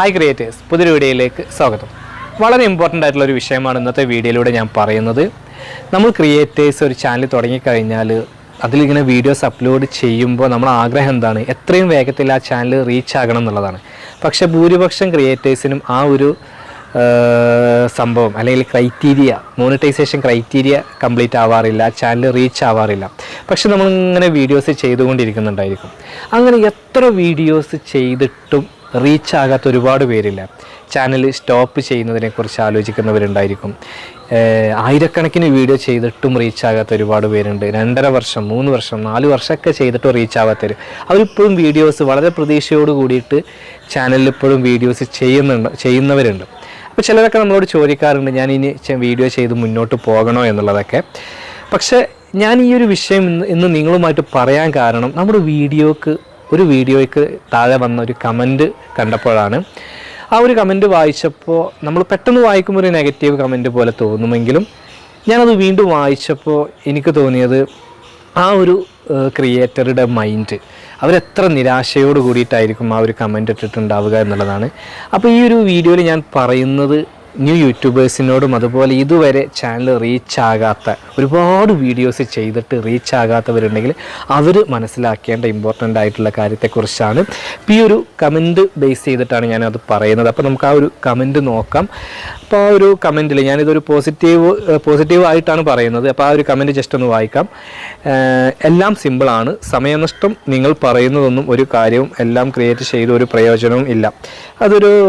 Hi creators, പുതിയൊരു വീഡിയോയിലേക്ക് സ്വാഗതം. വളരെ ഇമ്പോർട്ടൻ്റ് ആയിട്ടുള്ളൊരു വിഷയമാണ് ഇന്നത്തെ വീഡിയോയിലൂടെ ഞാൻ പറയുന്നത്. നമ്മൾ ക്രിയേറ്റേഴ്സ് ഒരു ചാനൽ തുടങ്ങിക്കഴിഞ്ഞാൽ അതിലിങ്ങനെ വീഡിയോസ് അപ്ലോഡ് ചെയ്യുമ്പോൾ നമ്മുടെ ആഗ്രഹം എന്താണ്? എത്രയും വേഗത്തിൽ ആ ചാനൽ റീച്ച് ആകണം എന്നുള്ളതാണ്. പക്ഷേ ഭൂരിപക്ഷം ക്രിയേറ്റേഴ്സിനും ആ ഒരു സംഭവം അല്ലെങ്കിൽ മോണിറ്റൈസേഷൻ ക്രൈറ്റീരിയ കംപ്ലീറ്റ് ആവാറില്ല, ചാനൽ റീച്ച് ആവാറില്ല. പക്ഷെ നമ്മളിങ്ങനെ വീഡിയോസ് ചെയ്തുകൊണ്ടിരിക്കുന്നുണ്ടായിരിക്കും. അങ്ങനെ എത്ര വീഡിയോസ് ചെയ്തിട്ടും റീച്ച് ആകാത്ത ഒരുപാട് പേരില്ല. ചാനൽ സ്റ്റോപ്പ് ചെയ്യുന്നതിനെക്കുറിച്ച് ആലോചിക്കുന്നവരുണ്ടായിരിക്കും. ആയിരക്കണക്കിന് വീഡിയോ ചെയ്തിട്ടും റീച്ച് ആകാത്ത ഒരുപാട് പേരുണ്ട്. 2.5 വർഷം 3 വർഷം 4 വർഷമൊക്കെ ചെയ്തിട്ടും റീച്ച് ആവാത്തവർ. അവരിപ്പോഴും വീഡിയോസ് വളരെ പ്രതീക്ഷയോട് കൂടിയിട്ട് ചാനലിൽ ഇപ്പോഴും വീഡിയോസ് ചെയ്യുന്നവരുണ്ട്. അപ്പോൾ ചിലരൊക്കെ നമ്മളോട് ചോദിക്കാറുണ്ട്, ഞാൻ ഇനി വീഡിയോ ചെയ്ത് മുന്നോട്ട് പോകണോ എന്നുള്ളതൊക്കെ. പക്ഷേ ഞാൻ ഈ ഒരു വിഷയം ഇന്ന് നിങ്ങളുമായിട്ട് പറയാൻ കാരണം നമ്മുടെ വീഡിയോയ്ക്ക് താഴെ വന്ന ഒരു കമൻറ്റ് കണ്ടപ്പോഴാണ്. ആ ഒരു കമൻറ്റ് വായിച്ചപ്പോൾ നമ്മൾ പെട്ടെന്ന് വായിക്കുമ്പോൾ ഒരു നെഗറ്റീവ് കമൻറ്റ് പോലെ തോന്നുമെങ്കിലും ഞാനത് വീണ്ടും വായിച്ചപ്പോൾ എനിക്ക് തോന്നിയത് ആ ഒരു ക്രിയേറ്ററുടെ മൈൻഡ്, അവരെത്ര നിരാശയോട് കൂടിയിട്ടായിരിക്കും ആ ഒരു കമൻറ്റ് ഇട്ടിട്ടുണ്ടാവുക എന്നുള്ളതാണ്. അപ്പോൾ ഈ ഒരു വീഡിയോയിൽ ഞാൻ പറയുന്നത് ന്യൂ യൂട്യൂബേഴ്സിനോടും അതുപോലെ ഇതുവരെ ചാനൽ റീച്ച് ആകാത്ത ഒരുപാട് വീഡിയോസ് ചെയ്തിട്ട് റീച്ച് ആകാത്തവരുണ്ടെങ്കിൽ അവർ മനസ്സിലാക്കേണ്ട ഇമ്പോർട്ടൻ്റ് ആയിട്ടുള്ള കാര്യത്തെക്കുറിച്ചാണ്. ഇപ്പോൾ ഈ ഒരു കമൻറ്റ് ബേസ് ചെയ്തിട്ടാണ് ഞാനത് പറയുന്നത്. അപ്പോൾ നമുക്ക് ആ ഒരു കമൻറ്റ് നോക്കാം. അപ്പോൾ ആ ഒരു കമൻറ്റിൽ ഞാനിതൊരു പോസിറ്റീവ് ആയിട്ടാണ് പറയുന്നത്. അപ്പോൾ ആ ഒരു കമൻറ്റ് ജസ്റ്റ് ഒന്ന് വായിക്കാം. എല്ലാം സിമ്പിളാണ്, സമയനഷ്ടം, നിങ്ങൾ പറയുന്നതൊന്നും ഒരു കാര്യവും, എല്ലാം ക്രിയേറ്റ് ചെയ്ത ഒരു പ്രയോജനവും ഇല്ല. അതൊരു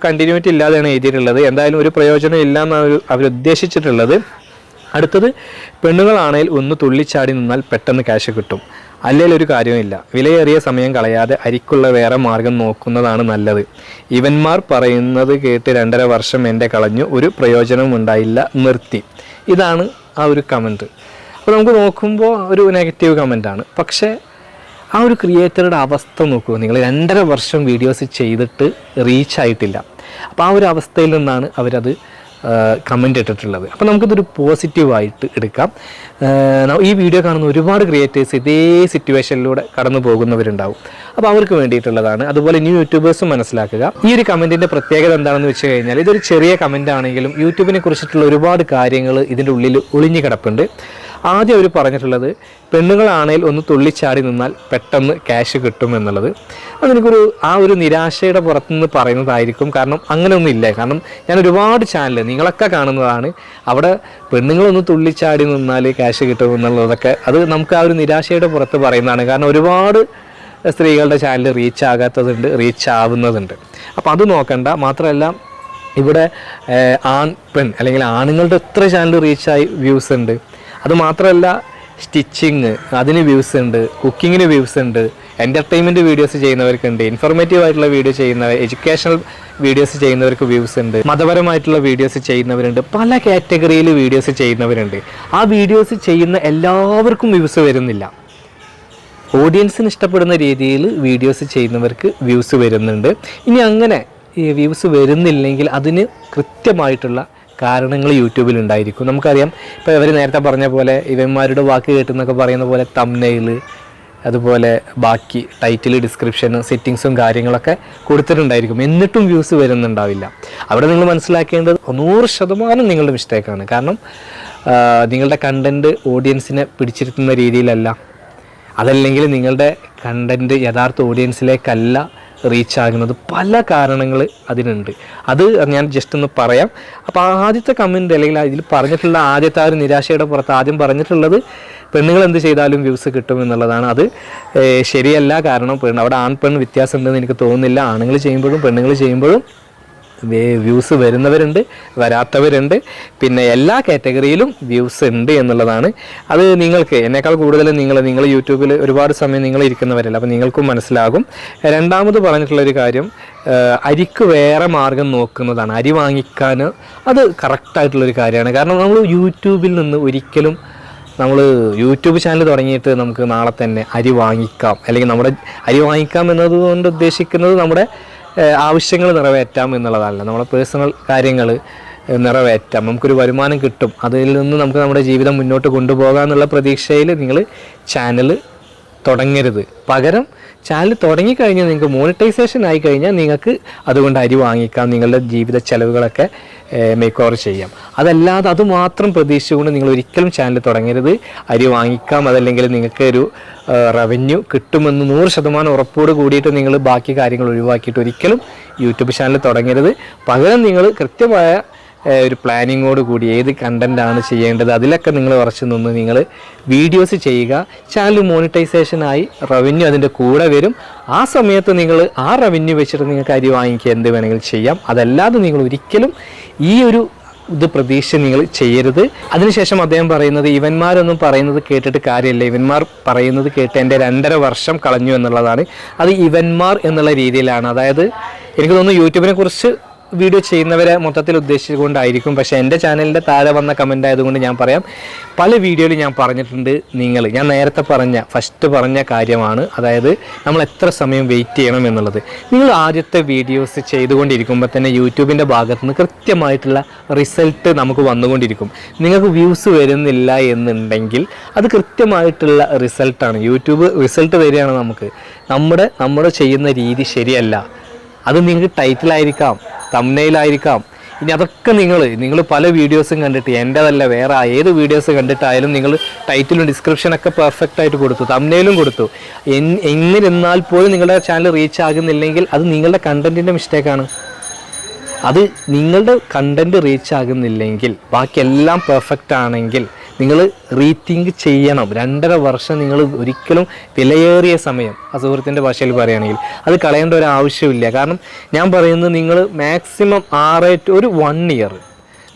കണ്ടിന്യൂറ്റി ഇല്ലാതെയാണ് എഴുതിയിട്ടുള്ളത്. എന്തായാലും ഒരു പ്രയോജനം ഇല്ല എന്നാണ് അവരുദ്ദേശിച്ചിട്ടുള്ളത്. അടുത്തത്, പെണ്ണുങ്ങളാണെങ്കിൽ ഒന്ന് തുള്ളിച്ചാടി നിന്നാൽ പെട്ടെന്ന് ക്യാഷ് കിട്ടും, അല്ലെങ്കിൽ ഒരു കാര്യമില്ല. വിലയേറിയ സമയം കളയാതെ അരിക്കുള്ള വേറെ മാർഗം നോക്കുന്നതാണ് നല്ലത്. ഇവന്മാർ പറയുന്നത് കേട്ട് 2.5 വർഷം എൻ്റെ കളഞ്ഞു, ഒരു പ്രയോജനവും ഉണ്ടായില്ല, നിർത്തി. ഇതാണ് ആ ഒരു കമൻറ്റ്. അപ്പോൾ നമുക്ക് നോക്കുമ്പോൾ ഒരു നെഗറ്റീവ് കമൻറ്റാണ്. പക്ഷേ ആ ഒരു ക്രിയേറ്ററുടെ അവസ്ഥ നോക്കൂ നിങ്ങൾ. 2.5 വർഷം വീഡിയോസ് ചെയ്തിട്ട് റീച്ച് ആയിട്ടില്ല. അപ്പോൾ ആ ഒരു അവസ്ഥയിൽ നിന്നാണ് അവരത് കമൻ്റ് ഇട്ടിട്ടുള്ളത്. അപ്പോൾ നമുക്കിതൊരു പോസിറ്റീവായിട്ട് എടുക്കാം. ഈ വീഡിയോ കാണുന്ന ഒരുപാട് ക്രിയേറ്റേഴ്സ് ഇതേ സിറ്റുവേഷനിലൂടെ കടന്നു പോകുന്നവരുണ്ടാവും. അപ്പോൾ അവർക്ക് വേണ്ടിയിട്ടുള്ളതാണ്. അതുപോലെ ന്യൂ യൂട്യൂബേഴ്സും മനസ്സിലാക്കുക. ഈ ഒരു കമൻറ്റിൻ്റെ പ്രത്യേകത എന്താണെന്ന് വെച്ച് കഴിഞ്ഞാൽ, ഇതൊരു ചെറിയ കമൻ്റ് ആണെങ്കിലും യൂട്യൂബിനെ കുറിച്ചിട്ടുള്ള ഒരുപാട് കാര്യങ്ങൾ ഇതിൻ്റെ ഉള്ളിൽ ഒളിഞ്ഞു കിടപ്പുണ്ട്. ആദ്യം അവർ പറഞ്ഞിട്ടുള്ളത്, പെണ്ണുങ്ങളാണെങ്കിൽ ഒന്ന് തുള്ളിച്ചാടി നിന്നാൽ പെട്ടെന്ന് ക്യാഷ് കിട്ടും എന്നുള്ളത്. അതെനിക്കൊരു ആ ഒരു നിരാശയുടെ പുറത്തുനിന്ന് പറയുന്നതായിരിക്കും. കാരണം അങ്ങനെയൊന്നും ഇല്ല. കാരണം ഞാൻ ഒരുപാട് ചാനൽ നിങ്ങളൊക്കെ കാണുന്നതാണ്, അവിടെ പെണ്ണുങ്ങളൊന്ന് തുള്ളിച്ചാടി നിന്നാൽ ക്യാഷ് കിട്ടും എന്നുള്ളതൊക്കെ അത് നമുക്ക് ആ ഒരു നിരാശയുടെ പുറത്ത് പറയുന്നതാണ്. കാരണം ഒരുപാട് സ്ത്രീകളുടെ ചാനൽ റീച്ച് ആകാത്തതുണ്ട്, റീച്ച് ആവുന്നതുണ്ട്. അപ്പോൾ അത് നോക്കണ്ട. മാത്രമല്ല ഇവിടെ ആൺ പെൺ അല്ലെങ്കിൽ ആണുങ്ങളുടെ എത്ര ചാനൽ റീച്ചായി വ്യൂസ് ഉണ്ട്. അതുമാത്രമല്ല സ്റ്റിച്ചിങ്, അതിന് വ്യൂസ് ഉണ്ട്, കുക്കിങ്ങിന് വ്യൂസ് ഉണ്ട്, എൻ്റർടൈൻമെൻറ്റ് വീഡിയോസ് ചെയ്യുന്നവർക്കുണ്ട്, ഇൻഫോർമേറ്റീവ് ആയിട്ടുള്ള വീഡിയോ ചെയ്യുന്നവർ, എഡ്യൂക്കേഷണൽ വീഡിയോസ് ചെയ്യുന്നവർക്ക് വ്യൂസ് ഉണ്ട്, മതപരമായിട്ടുള്ള വീഡിയോസ് ചെയ്യുന്നവരുണ്ട്, പല കാറ്റഗറിയിൽ വീഡിയോസ് ചെയ്യുന്നവരുണ്ട്. ആ വീഡിയോസ് ചെയ്യുന്ന എല്ലാവർക്കും വ്യൂസ് വരുന്നില്ല. ഓഡിയൻസിന് ഇഷ്ടപ്പെടുന്ന രീതിയിൽ വീഡിയോസ് ചെയ്യുന്നവർക്ക് വ്യൂസ് വരുന്നുണ്ട്. ഇനി അങ്ങനെ ഈ വ്യൂസ് വരുന്നില്ലെങ്കിൽ അതിന് കൃത്യമായിട്ടുള്ള കാരണങ്ങൾ യൂട്യൂബിൽ ഉണ്ടായിരിക്കും. നമുക്കറിയാം, ഇപ്പോൾ ഇവർ നേരത്തെ പറഞ്ഞ പോലെ ഇവന്മാരുടെ വാക്ക് കേട്ടെന്നൊക്കെ പറയുന്ന പോലെ തംബ്നെയിൽ, അതുപോലെ ബാക്കി ടൈറ്റിൽ, ഡിസ്ക്രിപ്ഷനും സെറ്റിങ്സും കാര്യങ്ങളൊക്കെ കൊടുത്തിട്ടുണ്ടായിരിക്കും. എന്നിട്ടും വ്യൂസ് വരുന്നുണ്ടാവില്ല. അവിടെ നിങ്ങൾ മനസ്സിലാക്കേണ്ടത് 100% നിങ്ങളുടെ മിസ്റ്റേക്കാണ്. കാരണം നിങ്ങളുടെ കണ്ടൻറ്റ് ഓഡിയൻസിനെ പിടിച്ചിരുത്തുന്ന രീതിയിലല്ല, അതല്ലെങ്കിൽ നിങ്ങളുടെ കണ്ടൻറ്റ് യഥാർത്ഥ ഓഡിയൻസിലേക്കല്ല റീച്ച് ആകുന്നത്. പല കാരണങ്ങൾ അതിനുണ്ട്. അത് ഞാൻ ജസ്റ്റ് ഒന്ന് പറയാം. അപ്പോൾ ആദ്യത്തെ കമൻറ്റ് അല്ലെങ്കിൽ ഇതിൽ പറഞ്ഞിട്ടുള്ള ആദ്യത്തെ ആ ഒരു നിരാശയുടെ പുറത്ത് ആദ്യം പറഞ്ഞിട്ടുള്ളത് പെണ്ണുങ്ങൾ എന്ത് ചെയ്താലും വ്യൂസ് കിട്ടും എന്നുള്ളതാണ്. അത് ശരിയല്ല. കാരണം അവിടെ ആൺ പെൺ വ്യത്യാസം ഉണ്ടെന്ന് എനിക്ക് തോന്നുന്നില്ല. ആണുങ്ങൾ ചെയ്യുമ്പോഴും പെണ്ണുങ്ങൾ ചെയ്യുമ്പോഴും വ്യൂസ് വരുന്നവരുണ്ട്, വരാത്തവരുണ്ട്. പിന്നെ എല്ലാ കാറ്റഗറിയിലും വ്യൂസ് ഉണ്ട് എന്നുള്ളതാണ്. അത് നിങ്ങൾക്ക് എന്നേക്കാൾ കൂടുതൽ നിങ്ങൾ യൂട്യൂബിൽ ഒരുപാട് സമയം നിങ്ങൾ ഇരിക്കുന്നവരല്ല, അപ്പോൾ നിങ്ങൾക്കും മനസ്സിലാകും. രണ്ടാമത് പറഞ്ഞിട്ടുള്ളൊരു കാര്യം, അരിക്ക് വേറെ മാർഗം നോക്കുന്നതാണ്. അരി വാങ്ങിക്കാൻ അത് കറക്റ്റായിട്ടുള്ളൊരു കാര്യമാണ്. കാരണം നമ്മൾ യൂട്യൂബിൽ നിന്ന് ഒരിക്കലും നമ്മൾ യൂട്യൂബ് ചാനൽ തുടങ്ങിയിട്ട് നമുക്ക് നാളെ തന്നെ അരി വാങ്ങിക്കാം, അല്ലെങ്കിൽ നമ്മുടെ അരി വാങ്ങിക്കാം എന്നതുകൊണ്ട് ഉദ്ദേശിക്കുന്നത് നമ്മുടെ ആവശ്യങ്ങൾ നിറവേറ്റാം എന്നുള്ളതല്ല. നമ്മളെ പേഴ്സണൽ കാര്യങ്ങൾ നിറവേറ്റാം, നമുക്കൊരു വരുമാനം കിട്ടും, അതിൽ നിന്ന് നമുക്ക് നമ്മുടെ ജീവിതം മുന്നോട്ട് കൊണ്ടുപോകാമെന്നുള്ള പ്രതീക്ഷയിൽ നിങ്ങൾ ചാനൽ തുടങ്ങരുത്. പകരം ചാനൽ തുടങ്ങിക്കഴിഞ്ഞാൽ നിങ്ങൾക്ക് മോണിറ്റൈസേഷൻ ആയി കഴിഞ്ഞാൽ നിങ്ങൾക്ക് അതുകൊണ്ട് അരി വാങ്ങിക്കാം, നിങ്ങളുടെ ജീവിത ചെലവുകളൊക്കെ മേക്ക് ഓവർ ചെയ്യാം. അതല്ലാതെ അതുമാത്രം പ്രതീക്ഷിച്ചുകൊണ്ട് നിങ്ങൾ ഒരിക്കലും ചാനൽ തുടങ്ങരുത്. അരി വാങ്ങിക്കാം, അതല്ലെങ്കിൽ നിങ്ങൾക്ക് ഒരു റവന്യൂ കിട്ടുമെന്ന് 100% ഉറപ്പോട് കൂടിയിട്ട് നിങ്ങൾ ബാക്കി കാര്യങ്ങൾ ഒഴിവാക്കിയിട്ട് ഒരിക്കലും യൂട്യൂബ് ചാനൽ തുടങ്ങരുത്. പകരം നിങ്ങൾ കൃത്യമായ ഒരു പ്ലാനിങ്ങോട് കൂടി ഏത് കണ്ടൻറ്റാണ് ചെയ്യേണ്ടത് അതിലൊക്കെ നിങ്ങൾ ഉറച്ചു നിന്ന് നിങ്ങൾ വീഡിയോസ് ചെയ്യുക. ചാനൽ മോണിറ്റൈസേഷനായി റവന്യൂ അതിൻ്റെ കൂടെ വരും. ആ സമയത്ത് നിങ്ങൾ ആ റവന്യൂ വെച്ചിട്ട് നിങ്ങൾക്ക് അരി വാങ്ങിക്കുക, എന്ത് വേണമെങ്കിലും ചെയ്യാം. അതല്ലാതെ നിങ്ങൾ ഒരിക്കലും ഈ ഒരു ഇത് പ്രതീക്ഷ നിങ്ങൾ ചെയ്യരുത്. അതിനുശേഷം അദ്ദേഹം പറയുന്നത് ഇവന്മാരൊന്നും പറയുന്നത് കേട്ടിട്ട് കാര്യമില്ല, ഇവന്മാർ പറയുന്നത് കേട്ട് എൻ്റെ 2.5 വർഷം കളഞ്ഞു എന്നുള്ളതാണ്. അത് ഇവന്മാർ എന്നുള്ള രീതിയിലാണ്. അതായത് എനിക്ക് തോന്നുന്നു യൂട്യൂബിനെ കുറിച്ച് വീഡിയോ ചെയ്യുന്നവരെ മൊത്തത്തിൽ ഉദ്ദേശിച്ചുകൊണ്ടായിരിക്കും. പക്ഷേ എൻ്റെ ചാനലിൻ്റെ താഴെ വന്ന കമൻ്റ് ആയതുകൊണ്ട് ഞാൻ പറയാം, പല വീഡിയോയിൽ ഞാൻ പറഞ്ഞിട്ടുണ്ട്, ഞാൻ നേരത്തെ ഫസ്റ്റ് പറഞ്ഞ കാര്യമാണ്. അതായത് നമ്മൾ എത്ര സമയം വെയിറ്റ് ചെയ്യണം എന്നുള്ളത്. നിങ്ങൾ ആദ്യത്തെ വീഡിയോസ് ചെയ്തുകൊണ്ടിരിക്കുമ്പോൾ തന്നെ യൂട്യൂബിൻ്റെ ഭാഗത്ത് നിന്ന് കൃത്യമായിട്ടുള്ള റിസൾട്ട് നമുക്ക് വന്നുകൊണ്ടിരിക്കും. നിങ്ങൾക്ക് വ്യൂസ് വരുന്നില്ല എന്നുണ്ടെങ്കിൽ അത് കൃത്യമായിട്ടുള്ള റിസൾട്ടാണ്. യൂട്യൂബ് റിസൾട്ട് തരികയാണ് നമുക്ക്. നമ്മുടെ ചെയ്യുന്ന രീതി ശരിയല്ല. അത് നിങ്ങൾക്ക് ടൈറ്റിലായിരിക്കാം, തംബ്നെയിലായിരിക്കാം. ഇനി അതൊക്കെ നിങ്ങൾ പല വീഡിയോസും കണ്ടിട്ട്, എൻ്റെതല്ല വേറെ ഏത് വീഡിയോസ് കണ്ടിട്ടായാലും നിങ്ങൾ ടൈറ്റിലും ഡിസ്ക്രിപ്ഷനൊക്കെ പെർഫെക്റ്റ് ആയിട്ട് കൊടുത്തു, തംബ്നെയിലും കൊടുത്തു. എന്നിരുന്നാൽ പോലും നിങ്ങളുടെ ചാനൽ റീച്ച് ആകുന്നില്ലെങ്കിൽ അത് നിങ്ങളുടെ കണ്ടൻറ്റിൻ്റെ മിസ്റ്റേക്കാണ്. അത് നിങ്ങളുടെ കണ്ടൻറ്റ് റീച്ച് ആകുന്നില്ലെങ്കിൽ ബാക്കിയെല്ലാം പെർഫെക്റ്റ് ആണെങ്കിൽ നിങ്ങൾ റീതിങ്ക് ചെയ്യണം. 2.5 വർഷം നിങ്ങൾ ഒരിക്കലും വിലയേറിയ സമയം, ആ സുഹൃത്തിൻ്റെ ഭാഷയിൽ പറയുകയാണെങ്കിൽ, അത് കളയേണ്ട ഒരു ആവശ്യമില്ല. കാരണം ഞാൻ പറയുന്നത് നിങ്ങൾ മാക്സിമം 1 ഇയർ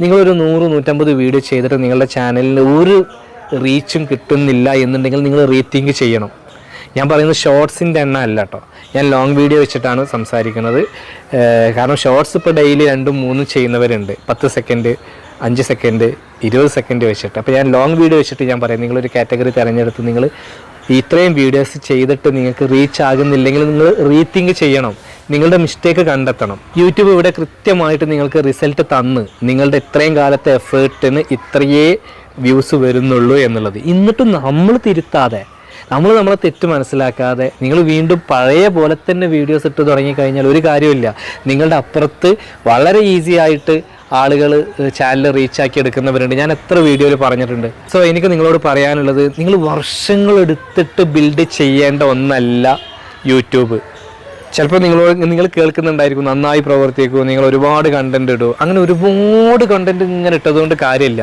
നിങ്ങളൊരു 100-150 വീഡിയോ ചെയ്തിട്ട് നിങ്ങളുടെ ചാനലിന് ഒരു റീച്ചും കിട്ടുന്നില്ല എന്നുണ്ടെങ്കിൽ നിങ്ങൾ റീതിങ്ക് ചെയ്യണം. ഞാൻ പറയുന്നത് ഷോർട്സിൻ്റെ എണ്ണം അല്ല കേട്ടോ, ഞാൻ ലോങ് വീഡിയോ വെച്ചിട്ടാണ് സംസാരിക്കുന്നത്. കാരണം ഷോർട്സ് ഇപ്പോൾ ഡെയിലി 2-3 ചെയ്യുന്നവരുണ്ട്, 10 സെക്കൻഡ്, 5 സെക്കൻഡ്, 20 സെക്കൻഡ് വെച്ചിട്ട്. അപ്പോൾ ഞാൻ ലോങ് വീഡിയോ വെച്ചിട്ട് ഞാൻ പറയാം, നിങ്ങളൊരു കാറ്റഗറി തിരഞ്ഞെടുത്ത് നിങ്ങൾ ഇത്രയും വീഡിയോസ് ചെയ്തിട്ട് നിങ്ങൾക്ക് റീച്ച് ആകുന്നില്ലെങ്കിൽ നിങ്ങൾ റീതിങ്ക് ചെയ്യണം, നിങ്ങളുടെ മിസ്റ്റേക്ക് കണ്ടെത്തണം. യൂട്യൂബ് ഇവിടെ കൃത്യമായിട്ട് നിങ്ങൾക്ക് റിസൾട്ട് തന്ന് നിങ്ങളുടെ ഇത്രയും കാലത്തെ എഫേർട്ടിന് ഇത്രയേ വ്യൂസ് വരുന്നുള്ളൂ എന്നുള്ളത്. എന്നിട്ടും നമ്മൾ തിരുത്താതെ, നമ്മളെ തെറ്റ് മനസ്സിലാക്കാതെ നിങ്ങൾ വീണ്ടും പഴയ പോലെ തന്നെ വീഡിയോസ് ഇട്ട് തുടങ്ങിക്കഴിഞ്ഞാൽ ഒരു കാര്യമില്ല. നിങ്ങളുടെ അപ്പുറത്ത് വളരെ ഈസി ആയിട്ട് ആളുകൾ ചാനൽ റീച്ചാക്കി എടുക്കുന്നവരുണ്ട്. ഞാൻ എത്ര വീഡിയോയിൽ പറഞ്ഞിട്ടുണ്ട്. സോ എനിക്ക് നിങ്ങളോട് പറയാനുള്ളത്, നിങ്ങൾ വർഷങ്ങളെടുത്തിട്ട് ബിൽഡ് ചെയ്യേണ്ട ഒന്നല്ല യൂട്യൂബ്. ചിലപ്പോൾ നിങ്ങൾ കേൾക്കുന്നുണ്ടായിരിക്കും, നന്നായി പ്രവർത്തിക്കൂ, നിങ്ങൾ ഒരുപാട് കണ്ടൻറ് ഇടൂ. അങ്ങനെ ഒരുപാട് കണ്ടൻറ് ഇങ്ങനെ ഇട്ടതുകൊണ്ട് കാര്യമില്ല.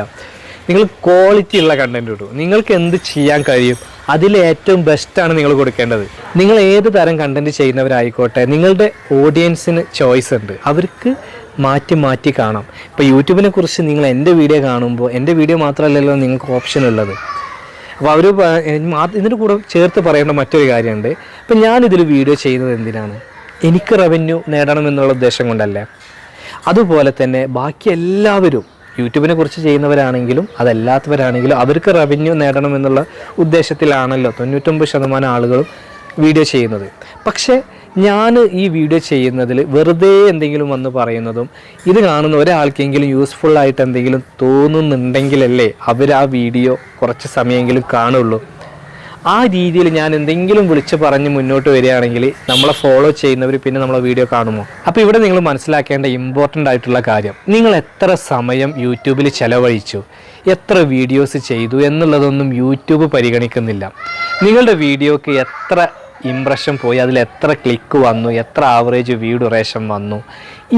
നിങ്ങൾ ക്വാളിറ്റി ഉള്ള കണ്ടൻറ് ഇടൂ. നിങ്ങൾക്ക് എന്ത് ചെയ്യാൻ കഴിയും അതിൽ ഏറ്റവും ബെസ്റ്റാണ് നിങ്ങൾ കൊടുക്കേണ്ടത്. നിങ്ങൾ ഏത് തരം കണ്ടൻറ് ചെയ്യുന്നവരായിക്കോട്ടെ, നിങ്ങളുടെ ഓഡിയൻസിന് ചോയ്സ് ഉണ്ട്, അവർക്ക് മാറ്റി കാണാം. ഇപ്പോൾ യൂട്യൂബിനെ കുറിച്ച് നിങ്ങൾ എൻ്റെ വീഡിയോ കാണുമ്പോൾ, എൻ്റെ വീഡിയോ മാത്രമല്ലല്ലോ നിങ്ങൾക്ക് ഓപ്ഷൻ ഉള്ളത്. അപ്പോൾ അവർ ഇതിൻ്റെ കൂടെ ചേർത്ത് പറയേണ്ട മറ്റൊരു കാര്യമുണ്ട്. ഇപ്പം ഞാനിതിൽ വീഡിയോ ചെയ്യുന്നത് എന്തിനാണ്? എനിക്ക് റവന്യൂ നേടണമെന്നുള്ള ഉദ്ദേശം കൊണ്ടല്ല. അതുപോലെ തന്നെ ബാക്കി എല്ലാവരും യൂട്യൂബിനെ കുറിച്ച് ചെയ്യുന്നവരാണെങ്കിലും അതല്ലാത്തവരാണെങ്കിലും അവർക്ക് റവന്യൂ നേടണമെന്നുള്ള ഉദ്ദേശത്തിലാണല്ലോ 99% ആളുകളും വീഡിയോ ചെയ്യുന്നത്. പക്ഷേ ഞാൻ ഈ വീഡിയോ ചെയ്യുന്നതിൽ വെറുതെ എന്തെങ്കിലും വന്ന് പറയുന്നതും ഇത് കാണുന്ന ഒരാൾക്കെങ്കിലും യൂസ്ഫുള്ളായിട്ട് എന്തെങ്കിലും തോന്നുന്നുണ്ടെങ്കിലല്ലേ അവർ ആ വീഡിയോ കുറച്ച് സമയമെങ്കിലും കാണുള്ളൂ. ആ രീതിയിൽ ഞാൻ എന്തെങ്കിലും വിളിച്ച് പറഞ്ഞ് മുന്നോട്ട് വരികയാണെങ്കിൽ നമ്മളെ ഫോളോ ചെയ്യുന്നവർ പിന്നെ നമ്മളെ വീഡിയോ കാണുമോ? അപ്പോൾ ഇവിടെ നിങ്ങൾ മനസ്സിലാക്കേണ്ട ഇമ്പോർട്ടൻ്റ് ആയിട്ടുള്ള കാര്യം, നിങ്ങൾ എത്ര സമയം യൂട്യൂബിൽ ചിലവഴിച്ചു, എത്ര വീഡിയോസ് ചെയ്തു എന്നുള്ളതൊന്നും യൂട്യൂബ് പരിഗണിക്കുന്നില്ല. നിങ്ങളുടെ വീഡിയോക്ക് എത്ര ഇംപ്രഷൻ പോയി, അതിൽ എത്ര ക്ലിക്ക് വന്നു, എത്ര ആവറേജ് വ്യൂ ഡ്യൂറേഷൻ വന്നു,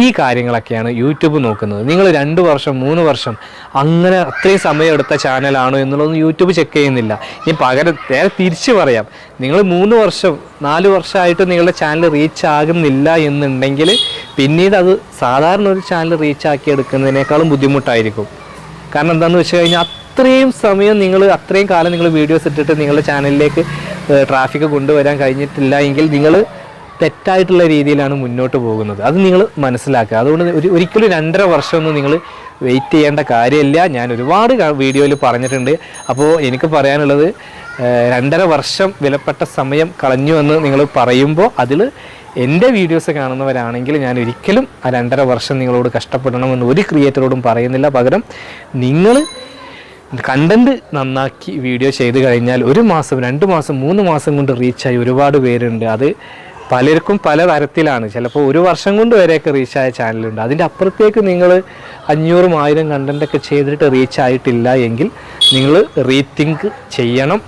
ഈ കാര്യങ്ങളൊക്കെയാണ് യൂട്യൂബ് നോക്കുന്നത്. നിങ്ങൾ 2 വർഷം 3 വർഷം അങ്ങനെ അത്രയും സമയം എടുത്ത ചാനലാണോ എന്നുള്ളതൊന്നും യൂട്യൂബ് ചെക്ക് ചെയ്യുന്നില്ല. ഇനി പകരം നേരെ തിരിച്ച് പറയാം, നിങ്ങൾ 3 വർഷം 4 വർഷമായിട്ട് നിങ്ങളുടെ ചാനൽ റീച്ച് ആകുന്നില്ല എന്നുണ്ടെങ്കിൽ പിന്നീട് അത് സാധാരണ ഒരു ചാനൽ റീച്ച് ആക്കി എടുക്കുന്നതിനേക്കാളും ബുദ്ധിമുട്ടായിരിക്കും. കാരണം എന്താണെന്ന് വെച്ച് കഴിഞ്ഞാൽ അത്രയും സമയം അത്രയും കാലം നിങ്ങൾ വീഡിയോസ് ഇട്ടിട്ട് നിങ്ങളുടെ ചാനലിലേക്ക് ട്രാഫിക് കൊണ്ടുവരാൻ കഴിഞ്ഞിട്ടില്ല എങ്കിൽ നിങ്ങൾ തെറ്റായിട്ടുള്ള രീതിയിലാണ് മുന്നോട്ട് പോകുന്നത്. അത് നിങ്ങൾ മനസ്സിലാക്കുക. അതുകൊണ്ട് ഒരിക്കലും 2.5 വർഷമൊന്നും നിങ്ങൾ വെയിറ്റ് ചെയ്യേണ്ട കാര്യമില്ല. ഞാൻ ഒരുപാട് വീഡിയോയിൽ പറഞ്ഞിട്ടുണ്ട്. അപ്പോൾ എനിക്ക് പറയാനുള്ളത് 2.5 വർഷം വിലപ്പെട്ട സമയം കളഞ്ഞു എന്ന് നിങ്ങൾ പറയുമ്പോൾ അതിൽ എൻ്റെ വീഡിയോസ് കാണുന്നവരാണെങ്കിൽ ഞാൻ ഒരിക്കലും ആ 2.5 വർഷം നിങ്ങളോട് കഷ്ടപ്പെടണമെന്ന് ഒരു ക്രിയേറ്ററോടും പറയുന്നില്ല. പകരം നിങ്ങൾ കണ്ടൻറ്റ് നന്നാക്കി വീഡിയോ ചെയ്ത് കഴിഞ്ഞാൽ 1 മാസം 2 മാസം 3 മാസം കൊണ്ട് റീച്ചായി ഒരുപാട് പേരുണ്ട്. അത് പലർക്കും പല തരത്തിലാണ്. ചിലപ്പോൾ 1 വർഷം കൊണ്ട് വരെയൊക്കെ റീച്ചായ ചാനലുണ്ട്. അതിൻ്റെ അപ്പുറത്തേക്ക് നിങ്ങൾ 500 1000 കണ്ടൻറ്റൊക്കെ ചെയ്തിട്ട് റീച്ചായിട്ടില്ല എങ്കിൽ നിങ്ങൾ റീതിങ്ക് ചെയ്യണം.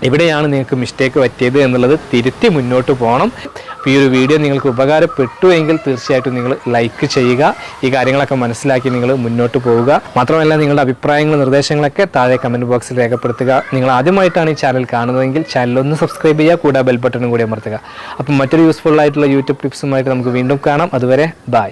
എവിടെയാണ് നിങ്ങൾക്ക് മിസ്റ്റേക്ക് പറ്റിയത് എന്നുള്ളത് തിരുത്തി മുന്നോട്ട് പോകണം. അപ്പോൾ ഈ ഒരു വീഡിയോ നിങ്ങൾക്ക് ഉപകാരപ്പെട്ടു എങ്കിൽ തീർച്ചയായിട്ടും നിങ്ങൾ ലൈക്ക് ചെയ്യുക. ഈ കാര്യങ്ങളൊക്കെ മനസ്സിലാക്കി നിങ്ങൾ മുന്നോട്ട് പോവുക. മാത്രമല്ല നിങ്ങളുടെ അഭിപ്രായങ്ങളും നിർദ്ദേശങ്ങളൊക്കെ താഴെ കമൻറ്റ് ബോക്സിൽ രേഖപ്പെടുത്തുക. നിങ്ങൾ ആദ്യമായിട്ടാണ് ഈ ചാനൽ കാണുന്നതെങ്കിൽ ചാനൽ ഒന്ന് സബ്സ്ക്രൈബ് ചെയ്യുക, കൂടെ ബെൽ ബട്ടണും കൂടി അമർത്തുക. അപ്പം മറ്റൊരു യൂസ്ഫുൾ ആയിട്ടുള്ള യൂട്യൂബ് ടിപ്സുമായിട്ട് നമുക്ക് വീണ്ടും കാണാം. അതുവരെ ബൈ.